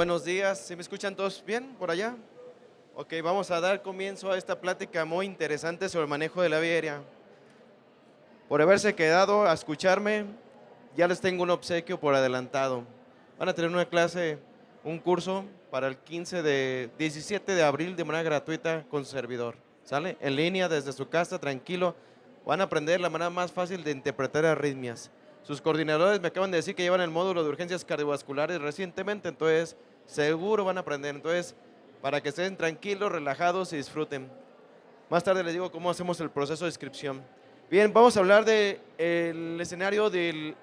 buenos días. ¿Sí me escuchan todos bien por allá? Ok, vamos a dar comienzo a esta plática muy interesante sobre el manejo de la vía aérea. Por haberse quedado a escucharme, ya les tengo un obsequio por adelantado. Van a tener una clase, un curso para el 17 de abril de manera gratuita con su servidor. ¿Sale? En línea, desde su casa, tranquilo. Van a aprender la manera más fácil de interpretar arritmias. Sus coordinadores me acaban de decir que llevan el módulo de urgencias cardiovasculares recientemente, entonces seguro van a aprender. Entonces, para que estén tranquilos, relajados y disfruten. Más tarde les digo cómo hacemos el proceso de inscripción. Bien, vamos a hablar del escenario del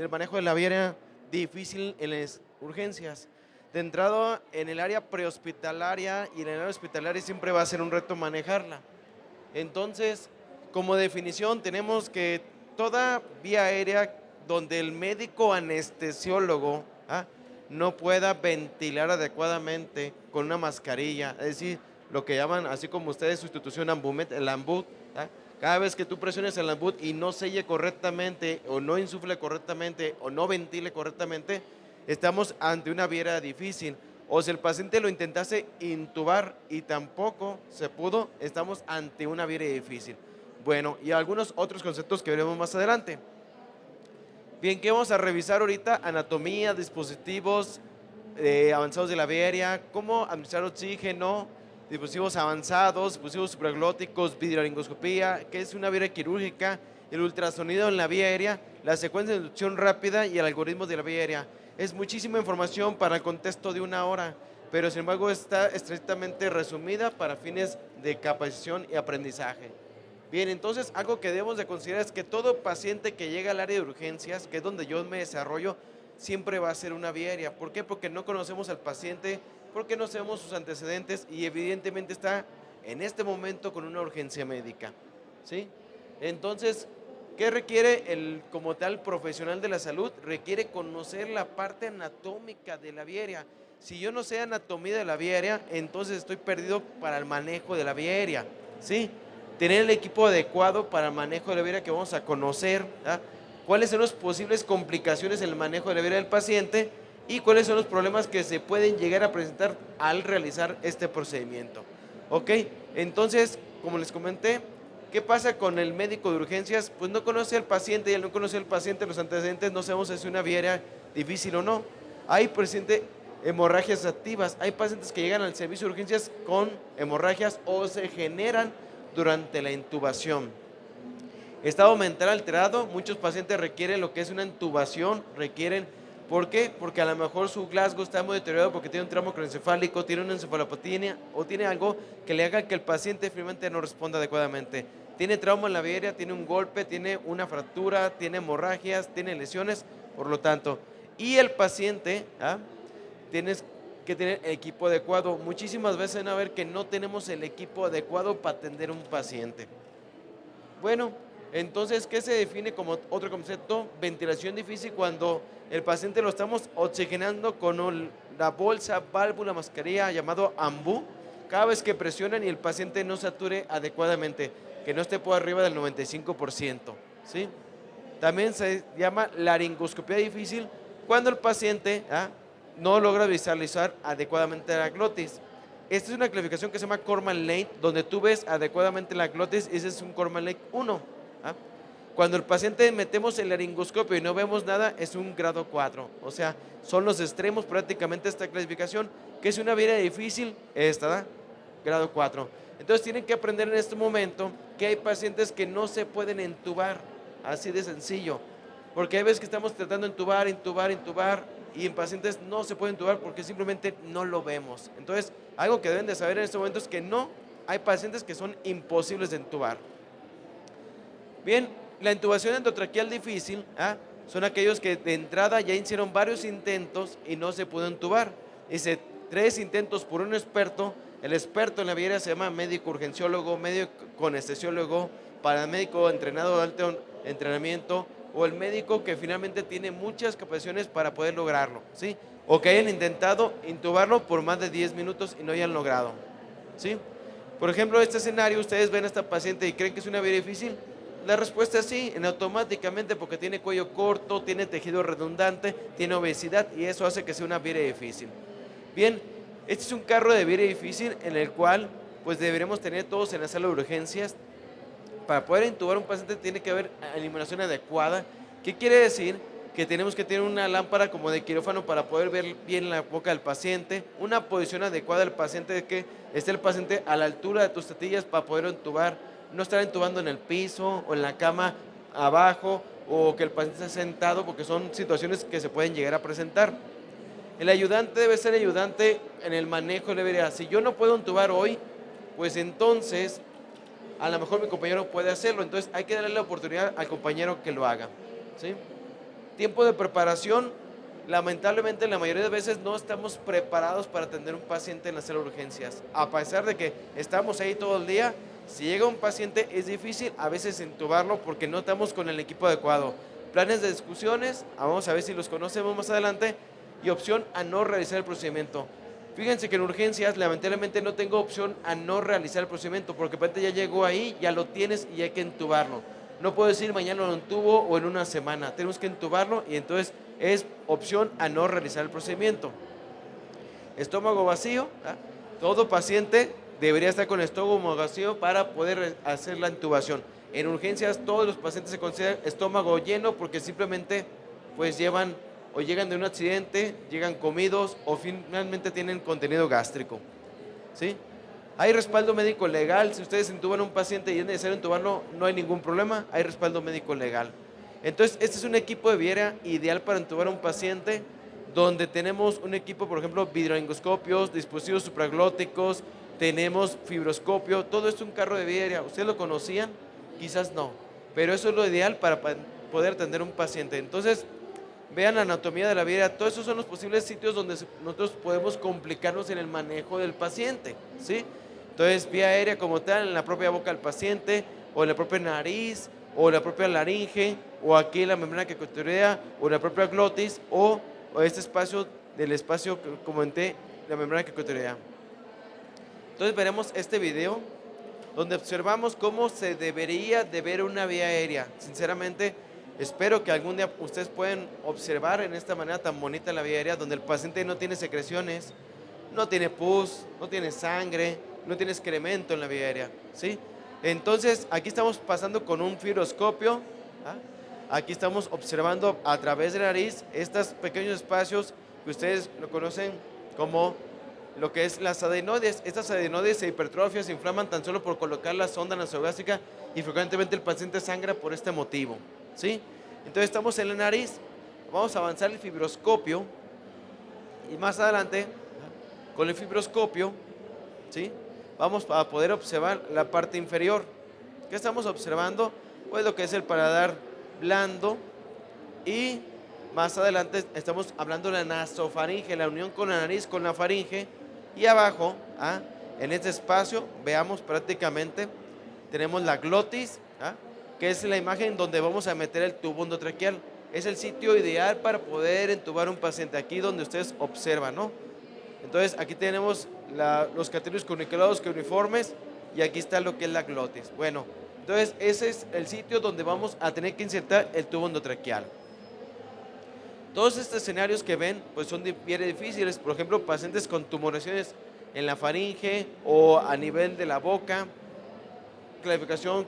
manejo de la vía aérea difícil en las urgencias. De entrada, en el área prehospitalaria y en el área hospitalaria siempre va a ser un reto manejarla. Entonces, como definición, tenemos que toda vía aérea donde el médico anestesiólogo no pueda ventilar adecuadamente con una mascarilla, es decir, lo que llaman, así como ustedes, su institución Ambumet, el Ambut. Cada vez que tú presiones el Ambut y no selle correctamente, o no insufle correctamente, o no ventile correctamente, estamos ante una vía aérea difícil. O si el paciente lo intentase intubar y tampoco se pudo, estamos ante una vía aérea difícil. Bueno, y algunos otros conceptos que veremos más adelante. Bien, ¿qué vamos a revisar ahorita? Anatomía, dispositivos avanzados de la vía aérea, cómo administrar oxígeno, dispositivos avanzados, dispositivos supraglóticos, videolaringoscopía, qué es una vía aérea quirúrgica, el ultrasonido en la vía aérea, la secuencia de inducción rápida y el algoritmo de la vía aérea. Es muchísima información para el contexto de una hora, pero sin embargo está estrictamente resumida para fines de capacitación y aprendizaje. Bien, entonces algo que debemos de considerar es que todo paciente que llega al área de urgencias, que es donde yo me desarrollo, siempre va a ser una vía aérea. ¿Por qué? Porque no conocemos al paciente, porque no sabemos sus antecedentes y evidentemente está en este momento con una urgencia médica, ¿sí? Entonces, ¿qué requiere como tal profesional de la salud? Requiere conocer la parte anatómica de la vía aérea. Si yo no sé anatomía de la vía aérea, entonces estoy perdido para el manejo de la vía aérea, ¿sí? Tener el equipo adecuado para el manejo de la vía aérea que vamos a conocer, cuáles son las posibles complicaciones en el manejo de la vía aérea del paciente y cuáles son los problemas que se pueden llegar a presentar al realizar este procedimiento. ¿Ok? Entonces, como les comenté, ¿qué pasa con el médico de urgencias? Pues no conoce al paciente y al no conocer al paciente los antecedentes no sabemos si es una vía aérea difícil o no. Hay presente hemorragias activas, hay pacientes que llegan al servicio de urgencias con hemorragias o se generan durante la intubación. Estado mental alterado, muchos pacientes requieren lo que es una intubación, ¿por qué? Porque a lo mejor su Glasgow está muy deteriorado porque tiene un trauma craneoencefálico, tiene una encefalopatia o tiene algo que le haga que el paciente finalmente no responda adecuadamente. Tiene trauma en la vía aérea, tiene un golpe, tiene una fractura, tiene hemorragias, tiene lesiones, por lo tanto. Y el paciente, tienes que tener el equipo adecuado. Muchísimas veces van a ver que no tenemos el equipo adecuado para atender a un paciente. Bueno, entonces, ¿qué se define como otro concepto? Ventilación difícil cuando el paciente lo estamos oxigenando con la bolsa, válvula, mascarilla llamado AMBU. Cada vez que presionan y el paciente no sature adecuadamente, que no esté por arriba del 95%, ¿sí? También se llama laringoscopía difícil cuando el paciente no logra visualizar adecuadamente la glotis. Esta es una clasificación que se llama Korman-Lane, donde tú ves adecuadamente la glotis, ese es un Korman-Lane 1. Cuando el paciente metemos el laringoscopio y no vemos nada, es un grado 4. O sea, son los extremos prácticamente de esta clasificación, que es una vía difícil, grado 4. Entonces tienen que aprender en este momento que hay pacientes que no se pueden entubar, así de sencillo. Porque hay veces que estamos tratando de intubar, y en pacientes no se pueden intubar porque simplemente no lo vemos. Entonces, algo que deben de saber en este momento es que no hay pacientes que son imposibles de intubar. Bien, la intubación endotraqueal difícil son aquellos que de entrada ya hicieron varios intentos y no se pudo intubar. Dice, 3 intentos por un experto. El experto en la vía aérea se llama médico urgenciólogo, médico anestesiólogo, paramédico entrenado de alto entrenamiento, o el médico que finalmente tiene muchas capacitaciones para poder lograrlo, ¿sí? O que hayan intentado intubarlo por más de 10 minutos y no hayan logrado, ¿sí? Por ejemplo, este escenario, ustedes ven a esta paciente y creen que es una vía difícil. La respuesta es sí, automáticamente, porque tiene cuello corto, tiene tejido redundante, tiene obesidad y eso hace que sea una vía difícil. Bien, este es un carro de vía aérea difícil en el cual pues deberemos tener todos en la sala de urgencias. Para poder intubar a un paciente tiene que haber iluminación adecuada. ¿Qué quiere decir? Que tenemos que tener una lámpara como de quirófano para poder ver bien la boca del paciente, una posición adecuada del paciente, de que esté el paciente a la altura de tus tetillas para poder intubar, no estar intubando en el piso o en la cama abajo, o que el paciente esté sentado, porque son situaciones que se pueden llegar a presentar. El ayudante debe ser ayudante en el manejo de la vía aérea. Si yo no puedo intubar hoy, pues entonces a lo mejor mi compañero puede hacerlo, entonces hay que darle la oportunidad al compañero que lo haga, ¿sí? Tiempo de preparación, lamentablemente la mayoría de veces no estamos preparados para atender a un paciente en la sala de urgencias, a pesar de que estamos ahí todo el día. Si llega un paciente es difícil a veces intubarlo porque no estamos con el equipo adecuado. Planes de discusiones, vamos a ver si los conocemos más adelante, y opción a no realizar el procedimiento. Fíjense que en urgencias lamentablemente no tengo opción a no realizar el procedimiento, porque el paciente ya llegó ahí, ya lo tienes y hay que intubarlo. No puedo decir mañana lo intubo o en una semana, tenemos que intubarlo, y entonces es opción a no realizar el procedimiento. Estómago vacío, todo paciente debería estar con estómago vacío para poder hacer la intubación. En urgencias todos los pacientes se consideran estómago lleno porque simplemente pues llevan o llegan de un accidente, llegan comidos o finalmente tienen contenido gástrico, ¿sí? Hay respaldo médico legal. Si ustedes intuban a un paciente y es necesario intubarlo, no hay ningún problema, hay respaldo médico legal. Entonces, este es un equipo de vía aérea ideal para intubar a un paciente, donde tenemos un equipo, por ejemplo, vidrioscopios, dispositivos supraglóticos, tenemos fibroscopio, todo esto es un carro de vía aérea. ¿Ustedes lo conocían? Quizás no, pero eso es lo ideal para poder atender a un paciente. Entonces, vean la anatomía de la vía aérea. Todos esos son los posibles sitios donde nosotros podemos complicarnos en el manejo del paciente, ¿sí? Entonces, vía aérea como tal, en la propia boca del paciente, o en la propia nariz, o en la propia laringe, o aquí en la membrana que cotirea, o en la propia glotis, o este espacio del espacio que comenté, la membrana que cotirea. Entonces veremos este video donde observamos cómo se debería de ver una vía aérea. Sinceramente, espero que algún día ustedes puedan observar en esta manera tan bonita la vía aérea, donde el paciente no tiene secreciones, no tiene pus, no tiene sangre, no tiene excremento en la vía aérea, ¿sí? Entonces, aquí estamos pasando con un fibroscopio. Aquí estamos observando a través de la nariz estos pequeños espacios que ustedes lo conocen como lo que es las adenoides. Estas adenoides se hipertrofian, se inflaman tan solo por colocar la sonda nasogástrica, y frecuentemente el paciente sangra por este motivo, ¿sí? Entonces estamos en la nariz, vamos a avanzar el fibroscopio, y más adelante con el fibroscopio, ¿sí?, vamos a poder observar la parte inferior. ¿Qué estamos observando? Pues lo que es el paladar blando, y más adelante estamos hablando de la nasofaringe, la unión con la nariz con la faringe. Y abajo, en este espacio, veamos prácticamente, tenemos la glotis, que es la imagen donde vamos a meter el tubo endotraqueal. Es el sitio ideal para poder entubar a un paciente, aquí donde ustedes observan, ¿no? Entonces, aquí tenemos los catéteres cuniculados uniformes, y aquí está lo que es la glotis. Bueno, entonces ese es el sitio donde vamos a tener que insertar el tubo endotraqueal. Todos estos escenarios que ven, pues son bien difíciles. Por ejemplo, pacientes con tumoraciones en la faringe o a nivel de la boca, clasificación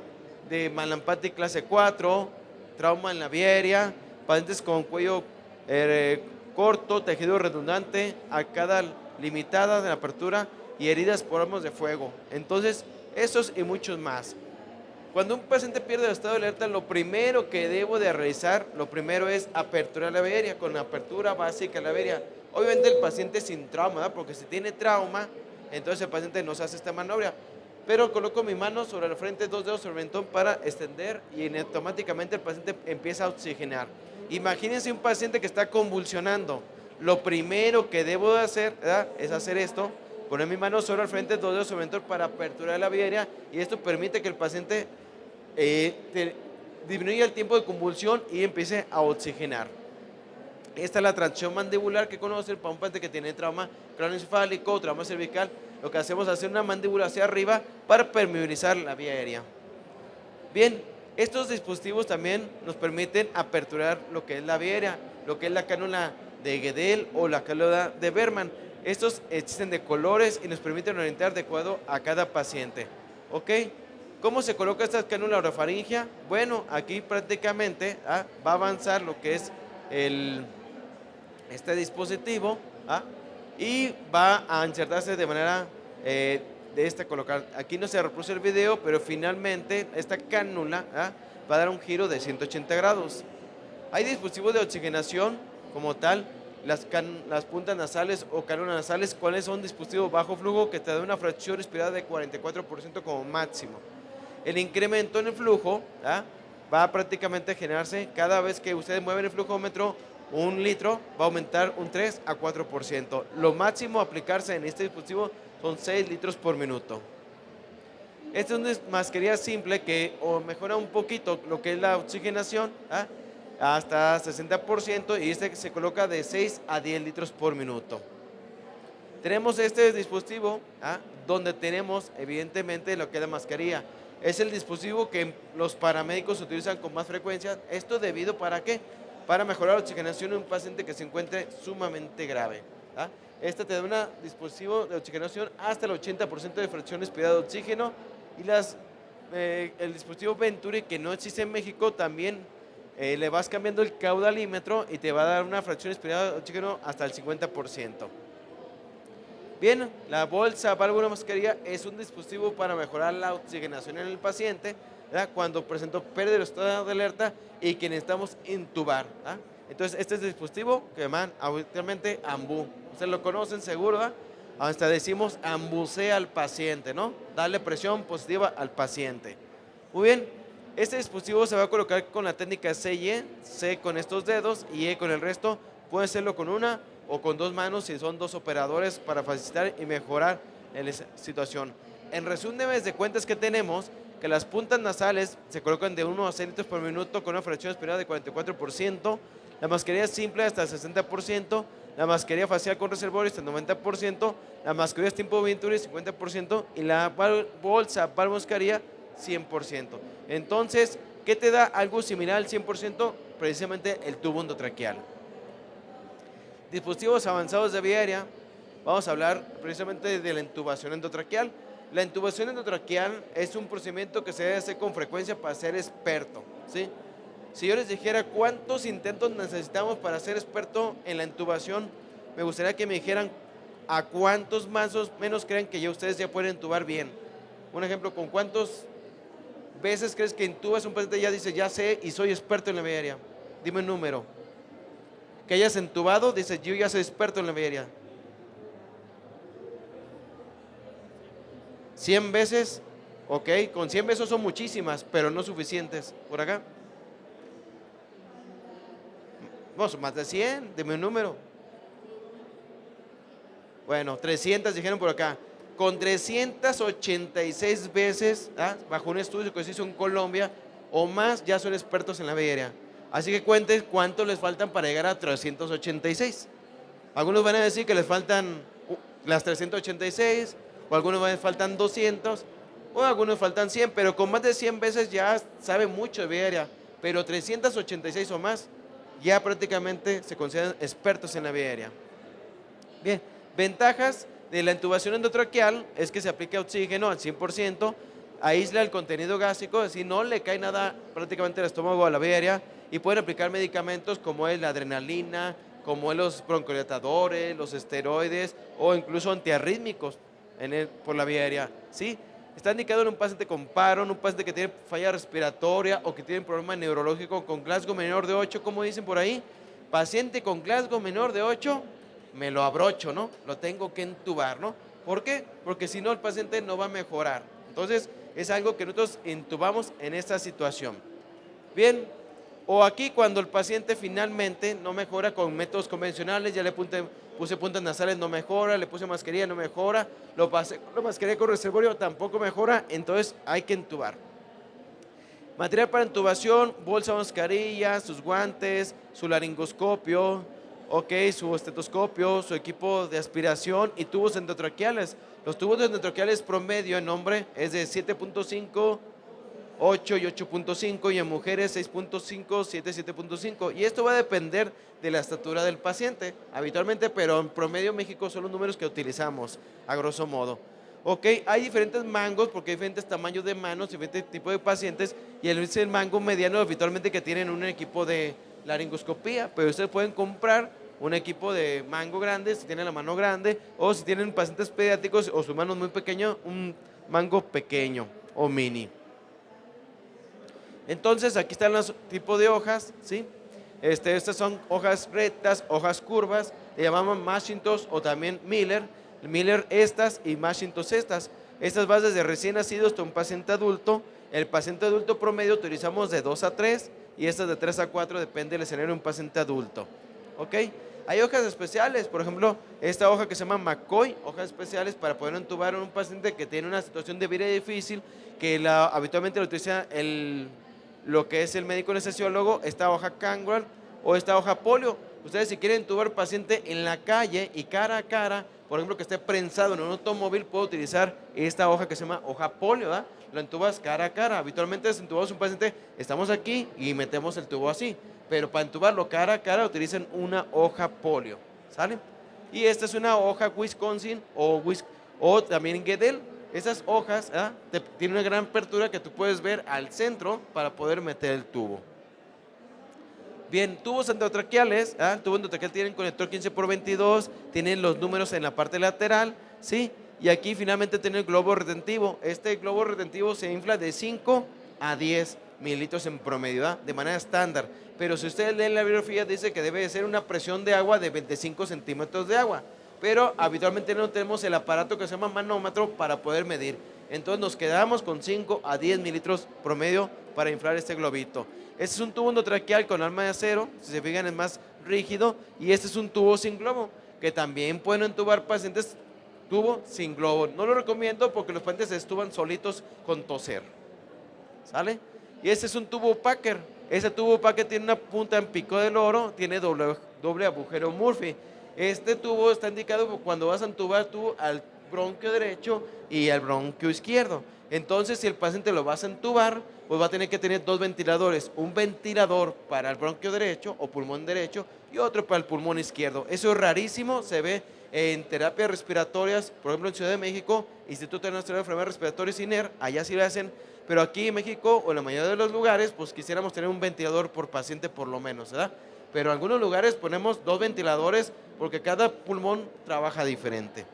de Mallampati clase 4, trauma en la vía aérea, pacientes con cuello corto, tejido redundante, arcada limitada de la apertura y heridas por armas de fuego. Entonces, esos y muchos más. Cuando un paciente pierde el estado de alerta, lo primero que debo de realizar, lo primero es aperturar la vía aérea, con apertura básica de la vía aérea. Obviamente el paciente sin trauma, ¿verdad? Porque si tiene trauma, entonces el paciente no se hace esta maniobra. Pero coloco mi mano sobre el frente, 2 dedos sobre el mentón para extender, y automáticamente el paciente empieza a oxigenar. Imagínense un paciente que está convulsionando. Lo primero que debo de hacer, ¿verdad?, es hacer esto, poner mi mano sobre el frente, 2 dedos sobre el mentón para aperturar la vía aérea, y esto permite que el paciente disminuya el tiempo de convulsión y empiece a oxigenar. Esta es la tracción mandibular que conoce para un paciente que tiene trauma craneoencefálico, trauma cervical. Lo que hacemos es hacer una mandíbula hacia arriba para permeabilizar la vía aérea. Bien, estos dispositivos también nos permiten aperturar lo que es la vía aérea, lo que es la cánula de Guedel o la cánula de Berman. Estos existen de colores y nos permiten orientar de acuerdo a cada paciente. ¿Ok? ¿Cómo se coloca esta cánula orofaringia? Bueno, aquí prácticamente va a avanzar lo que es este dispositivo y va a insertarse de manera de esta colocar. Aquí no se reproduce el video, pero finalmente esta cánula va a dar un giro de 180 grados. Hay dispositivos de oxigenación como tal, las puntas nasales o cánulas nasales, cuáles son dispositivos bajo flujo que te da una fracción respirada de 44% como máximo. El incremento en el flujo va a prácticamente generarse cada vez que ustedes mueven el flujómetro. Un litro va a aumentar un 3 a 4%. Lo máximo a aplicarse en este dispositivo son 6 litros por minuto. Esta es una mascarilla simple que mejora un poquito lo que es la oxigenación hasta 60% y este se coloca de 6 a 10 litros por minuto. Tenemos este dispositivo donde tenemos evidentemente lo que es la mascarilla. Es el dispositivo que los paramédicos utilizan con más frecuencia. ¿Esto debido para qué? Para mejorar la oxigenación en un paciente que se encuentre sumamente grave. Este te da un dispositivo de oxigenación hasta el 80% de fracción expirada de oxígeno y el dispositivo Venturi, que no existe en México, también le vas cambiando el caudalímetro y te va a dar una fracción expirada de oxígeno hasta el 50%. Bien, la bolsa válvula mascarilla es un dispositivo para mejorar la oxigenación en el paciente cuando presentó pérdida del estado de alerta y que necesitamos intubar. Entonces, este es el dispositivo que llaman habitualmente AMBU. Ustedes lo conocen seguro, hasta decimos ambucea al paciente, ¿no? Darle presión positiva al paciente. Muy bien, este dispositivo se va a colocar con la técnica C y E, C con estos dedos y E con el resto. Puede hacerlo con una o con dos manos si son dos operadores para facilitar y mejorar la situación. En resumen de cuentas que tenemos, que las puntas nasales se colocan de 1 a 6 litros por minuto con una fracción expirada de 44%, la mascarilla simple hasta el 60%, la mascarilla facial con reservorio hasta el 90%, la mascarilla tipo Venturi 50% y la bolsa para mascarilla 100%. Entonces, ¿qué te da algo similar al 100%? Precisamente el tubo endotraqueal. Dispositivos avanzados de vía aérea, vamos a hablar precisamente de la intubación endotraqueal. La intubación endotraqueal es un procedimiento que se debe hacer con frecuencia para ser experto, ¿sí? Si yo les dijera cuántos intentos necesitamos para ser experto en la intubación, me gustaría que me dijeran a cuántos más o menos creen que ya ustedes ya pueden intubar bien. Un ejemplo, ¿con cuántas veces crees que intubas un paciente y ya dice, ya sé y soy experto en la vía aérea? Dime un número. Que hayas intubado, dice, yo ya soy experto en la vía aérea. 100 veces, ok, con 100 veces son muchísimas, pero no suficientes. ¿Por acá? Vamos, más de 100, dime un número. Bueno, 300 dijeron por acá. Con 386 veces, bajo un estudio que se hizo en Colombia, o más, ya son expertos en la vía aérea. Así que cuenten cuánto les faltan para llegar a 386. Algunos van a decir que les faltan las 386, o algunos van a decir que faltan 200, o algunos faltan 100, pero con más de 100 veces ya sabe mucho de vía aérea, pero 386 o más ya prácticamente se consideran expertos en la vía aérea. Bien, ventajas de la intubación endotraqueal es que se aplica oxígeno al 100%, aísla el contenido gástrico, es decir, no le cae nada prácticamente al estómago a la vía aérea y pueden aplicar medicamentos como es la adrenalina, como es los broncodilatadores, los esteroides o incluso antiarrítmicos por la vía aérea. ¿Sí? Está indicado en un paciente con paro, en un paciente que tiene falla respiratoria o que tiene un problema neurológico con Glasgow menor de 8, como dicen por ahí. Paciente con Glasgow menor de 8, me lo abrocho, ¿no? Lo tengo que intubar, ¿no? ¿Por qué? Porque si no el paciente no va a mejorar. Entonces es algo que nosotros intubamos en esta situación. Bien, o aquí cuando el paciente finalmente no mejora con métodos convencionales, ya le puse puntas nasales, no mejora, le puse mascarilla, no mejora, lo pasé con la mascarilla con reservorio, tampoco mejora, entonces hay que intubar. Material para intubación, bolsa mascarilla, sus guantes, su laringoscopio, su estetoscopio, su equipo de aspiración y tubos endotraqueales. Los tubos endotraqueales promedio en hombre es de 7.5 8 y 8.5, y en mujeres 6.5, 7, 7.5. Y esto va a depender de la estatura del paciente, habitualmente, pero en promedio México son los números que utilizamos, a grosso modo. Ok, hay diferentes mangos porque hay diferentes tamaños de manos, diferentes tipos de pacientes, y el mango mediano habitualmente que tienen un equipo de laringoscopía, pero ustedes pueden comprar un equipo de mango grande si tienen la mano grande, o si tienen pacientes pediátricos o su mano es muy pequeño, un mango pequeño o mini. Entonces aquí están los tipos de hojas, ¿sí? Estas son hojas rectas, hojas curvas, le llamamos Macintosh o también Miller estas y Macintosh estas. Estas van desde recién nacidos hasta un paciente adulto. El paciente adulto promedio utilizamos de 2 a 3 y estas de 3 a 4, depende del escenario de un paciente adulto. ¿Ok? Hay hojas especiales, por ejemplo, esta hoja que se llama McCoy, hojas especiales para poder entubar a un paciente que tiene una situación de vida difícil, que habitualmente lo utiliza lo que es el médico anestesiólogo, esta hoja Canwell o esta hoja Polio. Ustedes si quieren entubar paciente en la calle y cara a cara, por ejemplo que esté prensado en un automóvil, puedo utilizar esta hoja que se llama hoja Polio, ¿verdad? Lo entubas cara a cara. Habitualmente si entubamos un paciente, estamos aquí y metemos el tubo así, pero para entubarlo cara a cara utilizan una hoja Polio, ¿sale? Y esta es una hoja Wisconsin o también Guedel. Esas hojas tienen una gran apertura que tú puedes ver al centro para poder meter el tubo. Bien, tubos endotraqueales, el tubo endotraqueal tiene conector 15x22, tienen los números en la parte lateral, ¿sí? Y aquí finalmente tiene el globo retentivo. Este globo retentivo se infla de 5 a 10 mililitros en promedio, de manera estándar. Pero si ustedes leen la bibliografía, dice que debe ser una presión de agua de 25 centímetros de agua. Pero habitualmente no tenemos el aparato que se llama manómetro para poder medir. Entonces nos quedamos con 5 a 10 mililitros promedio para inflar este globito. Este es un tubo endotraqueal con alma de acero, si se fijan es más rígido, y este es un tubo sin globo, que también pueden entubar pacientes tubo sin globo. No lo recomiendo porque los pacientes se estuban solitos con toser, ¿sale? Y este es un tubo Packer. Ese tubo Packer tiene una punta en pico del oro, tiene doble agujero Murphy. Este tubo está indicado cuando vas a entubar tú al bronquio derecho y al bronquio izquierdo. Entonces, si el paciente lo vas a entubar, pues va a tener que tener dos ventiladores. Un ventilador para el bronquio derecho o pulmón derecho y otro para el pulmón izquierdo. Eso es rarísimo, se ve en terapias respiratorias, por ejemplo en Ciudad de México, Instituto Nacional de Enfermedades Respiratorias INER, allá sí lo hacen, pero aquí en México o en la mayoría de los lugares, pues quisiéramos tener un ventilador por paciente por lo menos, ¿verdad? Pero en algunos lugares ponemos dos ventiladores porque cada pulmón trabaja diferente.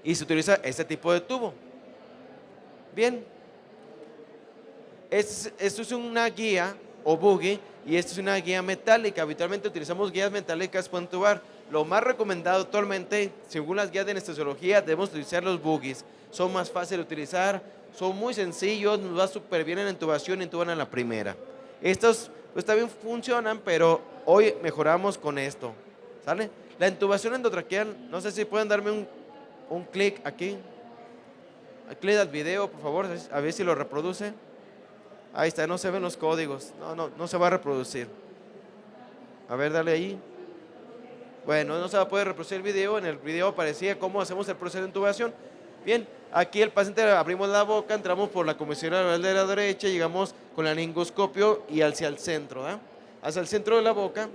Y se utiliza este tipo de tubo. Bien, esto es una guía o buggy y esto es una guía metálica. Habitualmente utilizamos guías metálicas para entubar. Lo más recomendado actualmente, según las guías de anestesiología, debemos utilizar los buggies. Son más fáciles de utilizar, son muy sencillos, nos va súper bien en la intubación, intuban a la primera. Estos pues también funcionan, pero hoy mejoramos con esto, ¿sale? La intubación endotraqueal, no sé si pueden darme un clic aquí. Clic al video, por favor, a ver si lo reproduce. Ahí está, no se ven los códigos, no se va a reproducir. A ver, dale ahí. Bueno, no se va a poder reproducir el video. En el video aparecía cómo hacemos el proceso de intubación. Bien, aquí el paciente abrimos la boca, entramos por la comisura de la derecha, llegamos con el laringoscopio y hacia el centro, hacia el centro de la boca.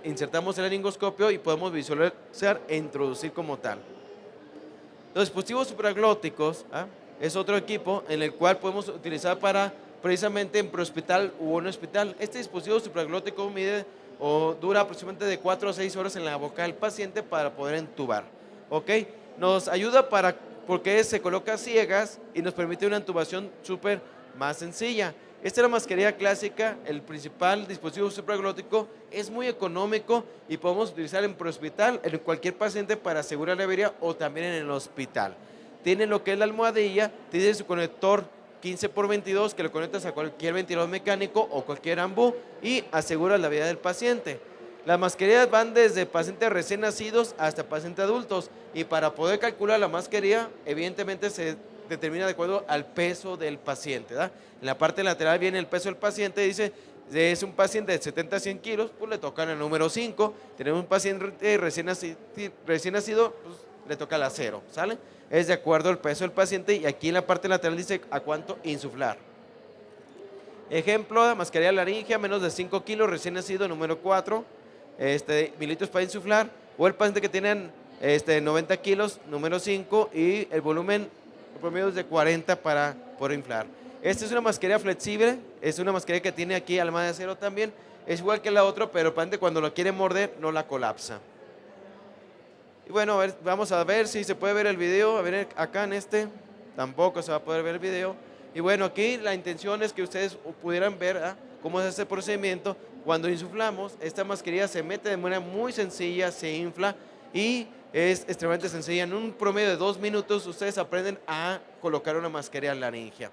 Insertamos el laringoscopio y podemos visualizar e introducir como tal. Los dispositivos supraglóticos es otro equipo en el cual podemos utilizar para precisamente en prehospital u en hospital. Este dispositivo supraglótico mide o dura aproximadamente de 4 a 6 horas en la boca del paciente para poder entubar. ¿Ok? Nos ayuda porque se coloca a ciegas y nos permite una intubación súper más sencilla. Esta es la mascarilla clásica, el principal dispositivo supraglótico, es muy económico y podemos utilizar en prehospital, en cualquier paciente para asegurar la vida o también en el hospital. Tiene lo que es la almohadilla, tiene su conector 15x22 que lo conectas a cualquier ventilador mecánico o cualquier ambú y asegura la vida del paciente. Las mascarillas van desde pacientes recién nacidos hasta pacientes adultos y para poder calcular la mascarilla, evidentemente se determina de acuerdo al peso del paciente, ¿verdad? En la parte lateral viene el peso del paciente, dice, es un paciente de 70 a 100 kilos, pues le tocan el número 5. Tenemos un paciente recién nacido, pues le toca la 0, ¿sale? Es de acuerdo al peso del paciente y aquí en la parte lateral dice a cuánto insuflar. Ejemplo, mascarilla laringea, menos de 5 kilos, recién nacido, número 4, mililitros para insuflar, o el paciente que tienen 90 kilos, número 5, y el volumen promedio es de 40 para poder inflar. Esta es una mascarilla flexible, es una mascarilla que tiene aquí alma de acero también, es igual que la otra, pero el paciente cuando lo quiere morder no la colapsa. Y bueno, a ver, vamos a ver si se puede ver el video, a ver acá en tampoco se va a poder ver el video. Y bueno, aquí la intención es que ustedes pudieran ver cómo es este procedimiento. Cuando insuflamos, esta mascarilla se mete de manera muy sencilla, se infla y es extremadamente sencilla. En un promedio de 2 minutos ustedes aprenden a colocar una mascarilla laringea.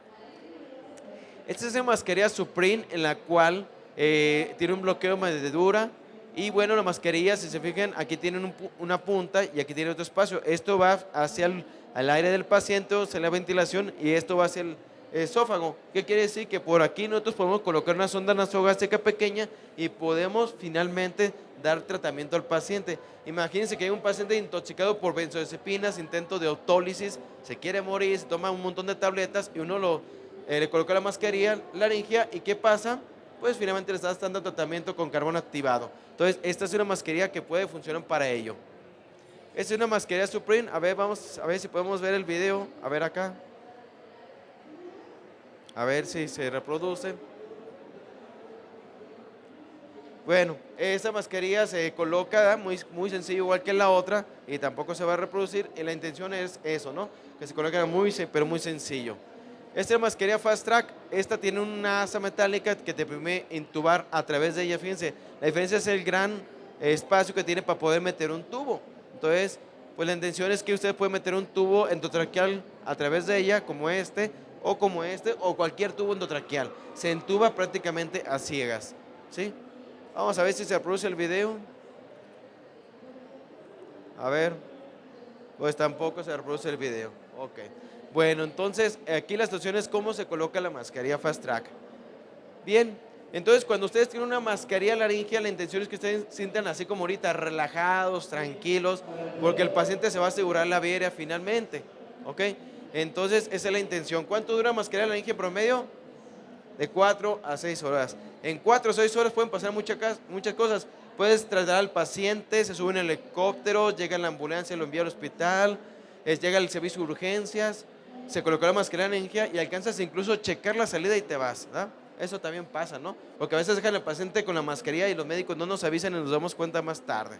Esta es una mascarilla Supreme en la cual tiene un bloqueo de mordedura. Y bueno, la mascarilla, si se fijan, aquí tienen una punta y aquí tiene otro espacio. Esto va hacia el aire del paciente, hacia la ventilación, y esto va hacia el esófago. ¿Qué quiere decir? Que por aquí nosotros podemos colocar una sonda nasogástrica pequeña y podemos finalmente dar tratamiento al paciente. Imagínense que hay un paciente intoxicado por benzodiazepinas, intento de autólisis, se quiere morir, se toma un montón de tabletas y uno le coloca la mascarilla laringea, ¿y qué pasa? Pues finalmente le estás dando tratamiento con carbono activado. Entonces, esta es una mascarilla que puede funcionar para ello. Esta es una mascarilla Supreme. A ver, vamos a ver si podemos ver el video. A ver acá. A ver si se reproduce. Bueno, esta mascarilla se coloca muy sencillo, igual que la otra, y tampoco se va a reproducir. Y la intención es eso, ¿no? Que se coloque pero muy sencillo. Esta mascarilla Fast Track, esta tiene una asa metálica que te permite intubar a través de ella. Fíjense, la diferencia es el gran espacio que tiene para poder meter un tubo. Entonces, pues la intención es que usted puede meter un tubo endotraqueal a través de ella, como o cualquier tubo endotraqueal. Se entuba prácticamente a ciegas, ¿sí? Vamos a ver si se reproduce el video. A ver, pues tampoco se reproduce el video. Ok. Bueno, entonces aquí la situación es cómo se coloca la mascarilla Fast Track. Bien, entonces cuando ustedes tienen una mascarilla laringea, la intención es que ustedes sientan así como ahorita, relajados, tranquilos, porque el paciente se va a asegurar la vía aérea finalmente. ¿Ok? Entonces esa es la intención. ¿Cuánto dura la mascarilla laringea en promedio? De 4 a 6 horas. En 4 o 6 horas pueden pasar muchas cosas. Puedes trasladar al paciente, se sube en el helicóptero, llega en la ambulancia, lo envía al hospital, llega al servicio de urgencias, se coloca la mascarilla laringea y alcanzas incluso checar la salida y te vas, ¿verdad? Eso también pasa, ¿no? Porque a veces dejan al paciente con la mascarilla y los médicos no nos avisan y nos damos cuenta más tarde.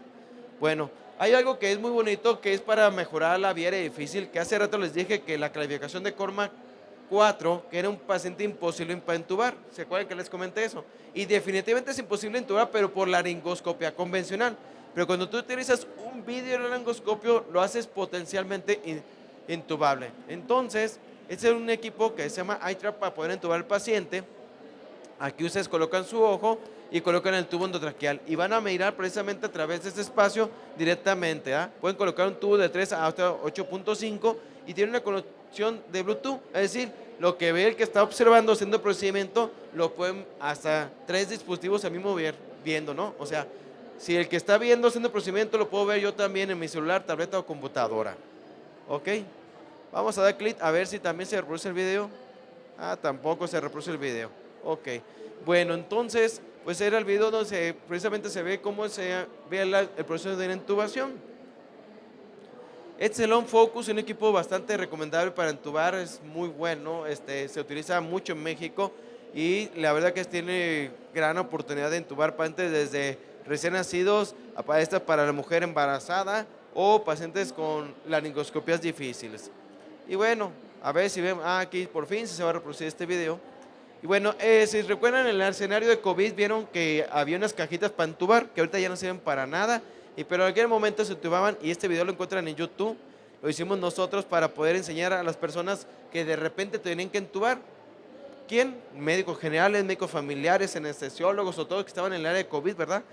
Bueno, hay algo que es muy bonito, que es para mejorar la vía aérea difícil, que hace rato les dije que la clasificación de Cormack 4, que era un paciente imposible para intubar. ¿Se acuerdan que les comenté eso? Y definitivamente es imposible intubar, pero por laringoscopia convencional. Pero cuando tú utilizas un videolaringoscopio, lo haces potencialmente intubable. Entonces, este es un equipo que se llama iTrap para poder intubar al paciente. Aquí ustedes colocan su ojo y colocan el tubo endotraqueal y van a mirar precisamente a través de este espacio directamente. Pueden colocar un tubo de 3 a 8.5 y tiene una conexión de Bluetooth, es decir, lo que ve el que está observando haciendo el procedimiento, lo pueden hasta 3 dispositivos al mismo viendo, ¿no? O sea, si el que está viendo haciendo el procedimiento lo puedo ver yo también en mi celular, tableta o computadora. ¿Ok? Vamos a dar clic a ver si también se reproduce el video. Tampoco se reproduce el video. Ok. Bueno, entonces, pues era el video donde precisamente se ve cómo se ve el proceso de la intubación. Este es el On Focus, un equipo bastante recomendable para intubar, es muy bueno, se utiliza mucho en México y la verdad que tiene gran oportunidad de intubar pacientes desde recién nacidos para la mujer embarazada o pacientes con laringoscopias difíciles. Y bueno, a ver si ven, aquí por fin se va a reproducir este video. Y bueno, si recuerdan en el escenario de COVID vieron que había unas cajitas para intubar que ahorita ya no sirven para nada. Pero en aquel momento se intubaban y este video lo encuentran en YouTube. Lo hicimos nosotros para poder enseñar a las personas que de repente tenían que intubar. ¿Quién? Médicos generales, médicos familiares, anestesiólogos o todos que estaban en el área de COVID, ¿verdad?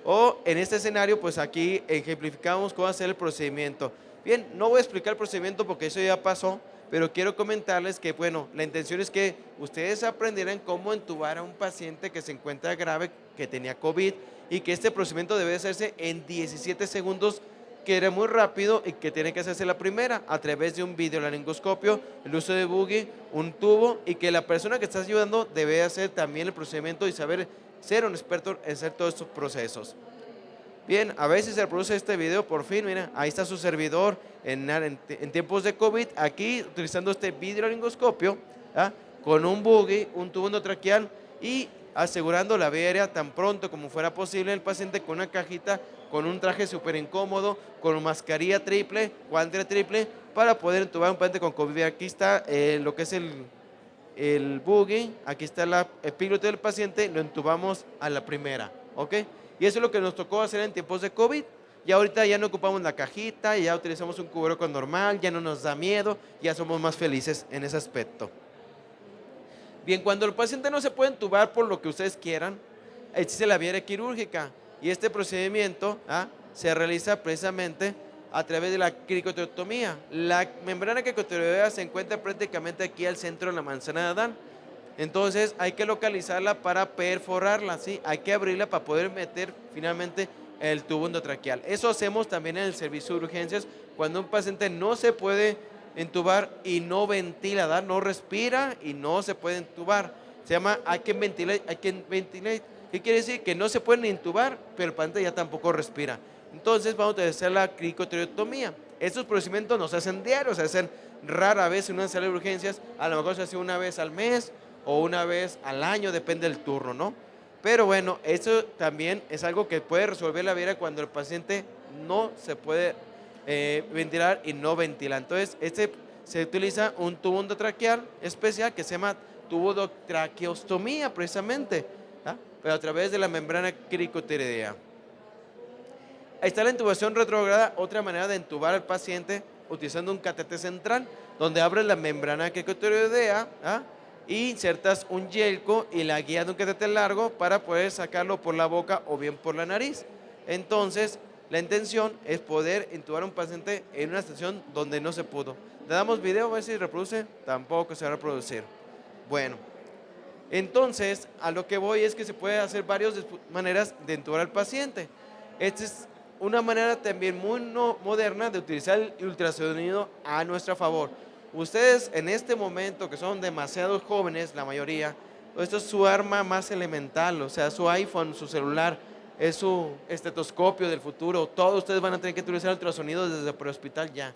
O en este escenario, pues aquí ejemplificamos cómo hacer el procedimiento. Bien, no voy a explicar el procedimiento porque eso ya pasó, pero quiero comentarles que, bueno, la intención es que ustedes aprendieran cómo intubar a un paciente que se encuentra grave, que tenía COVID, y que este procedimiento debe hacerse en 17 segundos que era muy rápido y que tiene que hacerse la primera a través de un videolaringoscopio, el uso de buggy, un tubo, y que la persona que está ayudando debe hacer también el procedimiento y saber ser un experto en hacer todos estos procesos. Bien, a ver si se reproduce este video por fin. Mira, ahí está su servidor en tiempos de COVID, aquí utilizando este videolaringoscopio, ¿ah? Con un buggy, un tubo endotraqueal y asegurando la vía aérea tan pronto como fuera posible el paciente con una cajita, con un traje súper incómodo, con mascarilla triple, guante triple, para poder entubar a un paciente con COVID. Aquí está lo que es el buggy, aquí está el epíglote del paciente, lo entubamos a la primera, ¿ok? Y eso es lo que nos tocó hacer en tiempos de COVID. Y ahorita ya no ocupamos la cajita, ya utilizamos un cubrebocas normal, ya no nos da miedo, ya somos más felices en ese aspecto. Bien, cuando el paciente no se puede entubar por lo que ustedes quieran, existe la vía aérea quirúrgica y este procedimiento se realiza precisamente a través de la cricoterectomía. La membrana cricotiroidea se encuentra prácticamente aquí al centro de la manzana de Adán. Entonces hay que localizarla para perforarla, ¿sí? Hay que abrirla para poder meter finalmente el tubo endotraqueal. Eso hacemos también en el servicio de urgencias cuando un paciente no se puede entubar y no ventila, ¿verdad? No respira y no se puede entubar. Se llama I can ventilate. ¿Qué quiere decir? Que no se puede ni entubar, pero el paciente ya tampoco respira. Entonces vamos a utilizar la cricotiroidectomía. Estos procedimientos no se hacen diarios, se hacen rara vez en una sala de urgencias, a lo mejor se hace una vez al mes o una vez al año, depende del turno, ¿no? Pero bueno, eso también es algo que puede resolver la vida cuando el paciente no se puede ventilar y no ventila. Entonces, se utiliza un tubo endotraqueal especial que se llama tubo de traqueostomía precisamente, pero a través de la membrana cricotiroidea. Ahí está la intubación retrógrada, otra manera de entubar al paciente utilizando un catéter central, donde abres la membrana cricotiroidea y insertas un yelco y la guía de un catéter largo para poder sacarlo por la boca o bien por la nariz. Entonces, la intención es poder intubar a un paciente en una situación donde no se pudo. Le damos video, a ver si reproduce, tampoco se va a reproducir. Bueno, entonces a lo que voy es que se puede hacer varias maneras de intubar al paciente. Esta es una manera también muy moderna de utilizar el ultrasonido a nuestro favor. Ustedes en este momento, que son demasiado jóvenes, la mayoría, esto es su arma más elemental, o sea, su iPhone, su celular, es su estetoscopio del futuro. Todos ustedes van a tener que utilizar el ultrasonido desde el prehospital ya.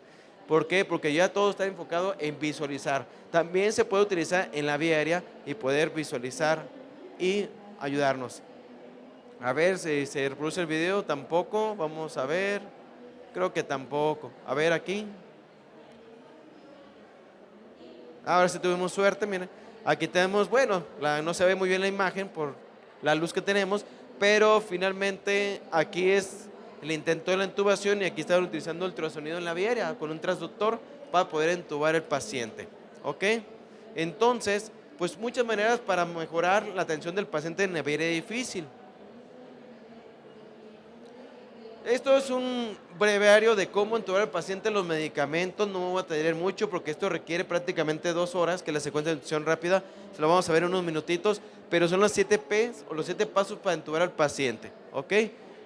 ¿Por qué? Porque ya todo está enfocado en visualizar. También se puede utilizar en la vía aérea y poder visualizar y ayudarnos. A ver si se reproduce el video, tampoco, vamos a ver, creo que tampoco. A ver aquí. Ahora sí tuvimos suerte, miren. Aquí tenemos, bueno, no se ve muy bien la imagen por la luz que tenemos, pero finalmente aquí es el intento de la intubación y aquí están utilizando el ultrasonido en la vía aérea con un transductor para poder intubar al paciente. ¿Ok? Entonces, pues muchas maneras para mejorar la atención del paciente en la vía aérea difícil. Esto es un breviario de cómo intubar al paciente los medicamentos. No me voy a detener mucho porque esto requiere prácticamente 2 horas, que la secuencia de intubación rápida se lo vamos a ver en unos minutitos, pero son los 7 P's o los 7 pasos para intubar al paciente, ¿ok?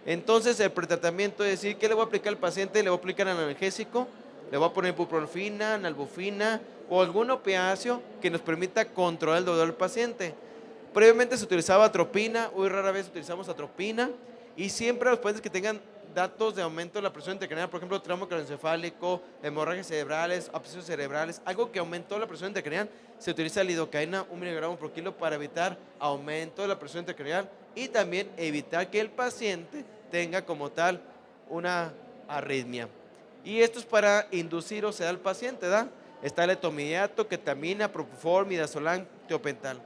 Entonces el pretratamiento es decir, ¿qué le voy a aplicar al paciente? Le voy a aplicar analgésico, le voy a poner buprofena, nalbufina o algún opiáceo que nos permita controlar el dolor del paciente. Previamente se utilizaba atropina, hoy rara vez utilizamos atropina y siempre los pacientes que tengan datos de aumento de la presión intracraneal, por ejemplo, trauma craneoencefálico, hemorragias cerebrales, abscesos cerebrales, algo que aumentó la presión intracraneal, se utiliza lidocaína 1 miligramo por kilo para evitar aumento de la presión intracraneal y también evitar que el paciente tenga como tal una arritmia. Y esto es para inducir oseidad al paciente, ¿verdad? Está el etomidate, ketamina, propofol, midazolam, tiopental.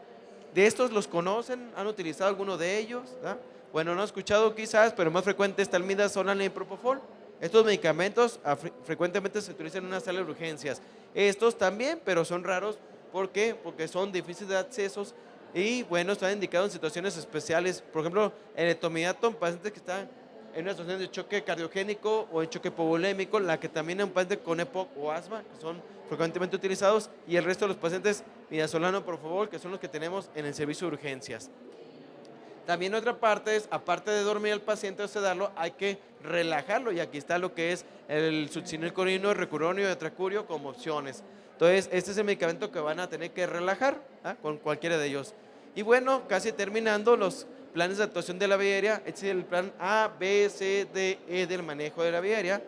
¿De estos los conocen? ¿Han utilizado alguno de ellos? ¿verdad? Bueno, no he escuchado quizás, pero más frecuente está el midazolam y el propofol. Estos medicamentos frecuentemente se utilizan en una sala de urgencias. Estos también, pero son raros. ¿Por qué? Porque son difíciles de accesos y, bueno, están indicados en situaciones especiales. Por ejemplo, el etomidato en pacientes que están en una situación de choque cardiogénico o de choque hipovolémico, la que también en pacientes con EPOC o asma, que son frecuentemente utilizados, y el resto de los pacientes midazolam o propofol, que son los que tenemos en el servicio de urgencias. También otra parte es, aparte de dormir al paciente o sedarlo, hay que relajarlo, y aquí está lo que es el succinilcolino, el recuronio y el tracurio como opciones. Entonces, este es el medicamento que van a tener que relajar con cualquiera de ellos. Y bueno, casi terminando, los planes de actuación de la vía aérea. Este es el plan A, B, C, D, E del manejo de la vía aérea.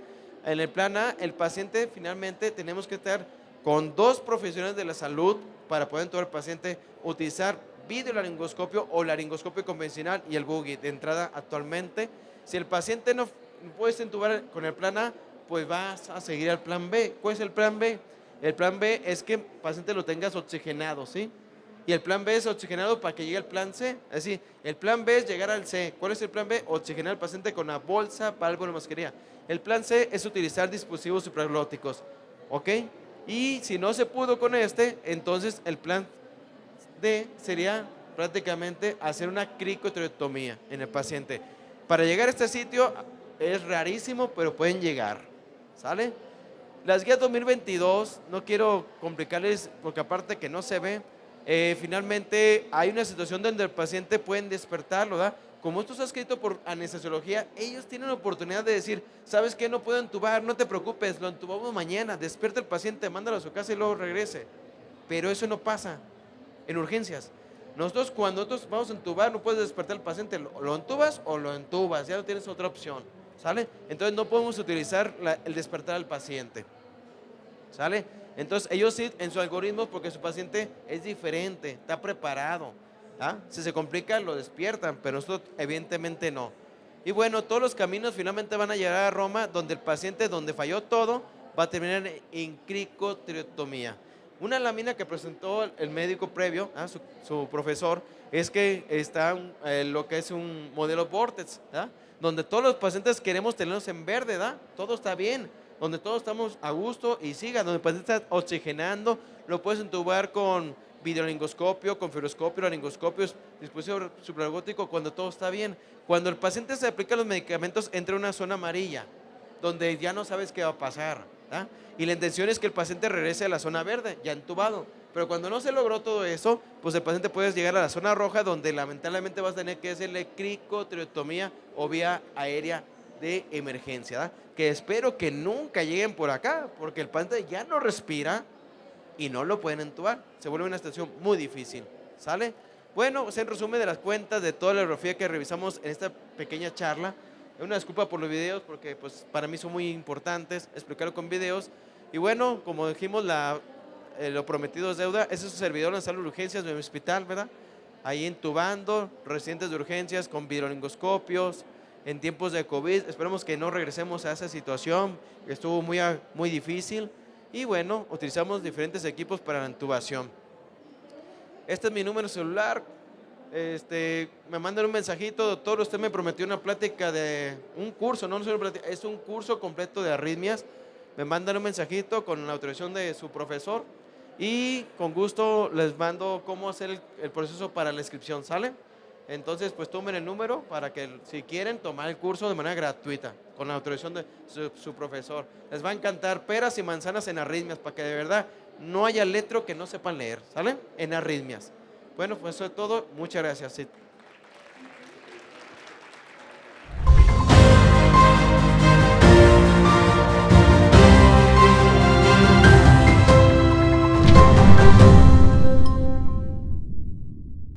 En el plan A, el paciente finalmente tenemos que estar con 2 profesionales de la salud para poder entubar al paciente, utilizar videolaringoscopio o laringoscopio convencional y el buggy de entrada actualmente. Si el paciente no puede entubar con el plan A, pues vas a seguir al plan B. ¿Cuál es el plan B? El plan B es que el paciente lo tengas oxigenado, ¿sí? Y el plan B es oxigenado para que llegue al plan C. Es decir, el plan B es llegar al C. ¿Cuál es el plan B? Oxigenar al paciente con una bolsa, válvula, mascarilla. El plan C es utilizar dispositivos supraglóticos, ¿ok? Y si no se pudo con este, entonces el plan D sería prácticamente hacer una cricotireotomía en el paciente. Para llegar a este sitio es rarísimo, pero pueden llegar, ¿sale? Las guías 2022, no quiero complicarles porque aparte que no se ve, finalmente hay una situación donde el paciente pueden despertarlo, ¿verdad? Como esto está escrito por anestesiología, ellos tienen la oportunidad de decir, ¿sabes qué? No puedo entubar, no te preocupes, lo entubamos mañana, despierta el paciente, mándalo a su casa y luego regrese. Pero eso no pasa en urgencias. Nosotros cuando nosotros vamos a entubar, no puedes despertar al paciente, lo entubas o lo entubas, ya no tienes otra opción, ¿sale? Entonces no podemos utilizar el despertar al paciente, ¿sale? Entonces ellos sí en su algoritmo, porque su paciente es diferente, está preparado, si se complica lo despiertan, pero nosotros evidentemente no. Y bueno, todos los caminos finalmente van a llegar a Roma, donde el paciente, donde falló todo, va a terminar en cricotireotomía. Una lámina que presentó el médico previo, su profesor, es que está lo que es un modelo Vortex, donde todos los pacientes queremos tenerlos en verde, todo está bien, donde todos estamos a gusto y siga, donde el paciente está oxigenando, lo puedes entubar con videolaringoscopio, con fibroscopio, laringoscopios, dispositivo supraglótico, cuando todo está bien. Cuando el paciente se aplica los medicamentos, entra en una zona amarilla, donde ya no sabes qué va a pasar, y la intención es que el paciente regrese a la zona verde, ya entubado. Pero cuando no se logró todo eso, pues el paciente puede llegar a la zona roja, donde lamentablemente vas a tener que hacerle cricotireotomía o vía aérea de emergencia, que espero que nunca lleguen por acá, porque el paciente ya no respira y no lo pueden entubar. Se vuelve una situación muy difícil, ¿sale? Bueno, pues en resumen de las cuentas de toda la radiografía que revisamos en esta pequeña charla. Una disculpa por los videos, porque pues para mí son muy importantes explicarlo con videos. Y bueno, como dijimos, lo prometido es deuda. Ese es su servidor en la sala de urgencias de mi hospital, ¿verdad? Ahí entubando, residentes de urgencias con videolaringoscopios, en tiempos de COVID. Esperemos que no regresemos a esa situación, estuvo muy difícil. Y bueno, utilizamos diferentes equipos para la intubación. Este es mi número celular. Me mandan un mensajito, doctor, usted me prometió una plática de un curso, no solo plática, es un curso completo de arritmias. Me mandan un mensajito con la autorización de su profesor y con gusto les mando cómo hacer el proceso para la inscripción, ¿sale? Entonces, pues tomen el número para que si quieren tomar el curso de manera gratuita, con la autorización de su profesor. Les va a encantar peras y manzanas en arritmias, para que de verdad no haya letro que no sepan leer, ¿sale? En arritmias. Bueno, pues eso es todo. Muchas gracias. Sí.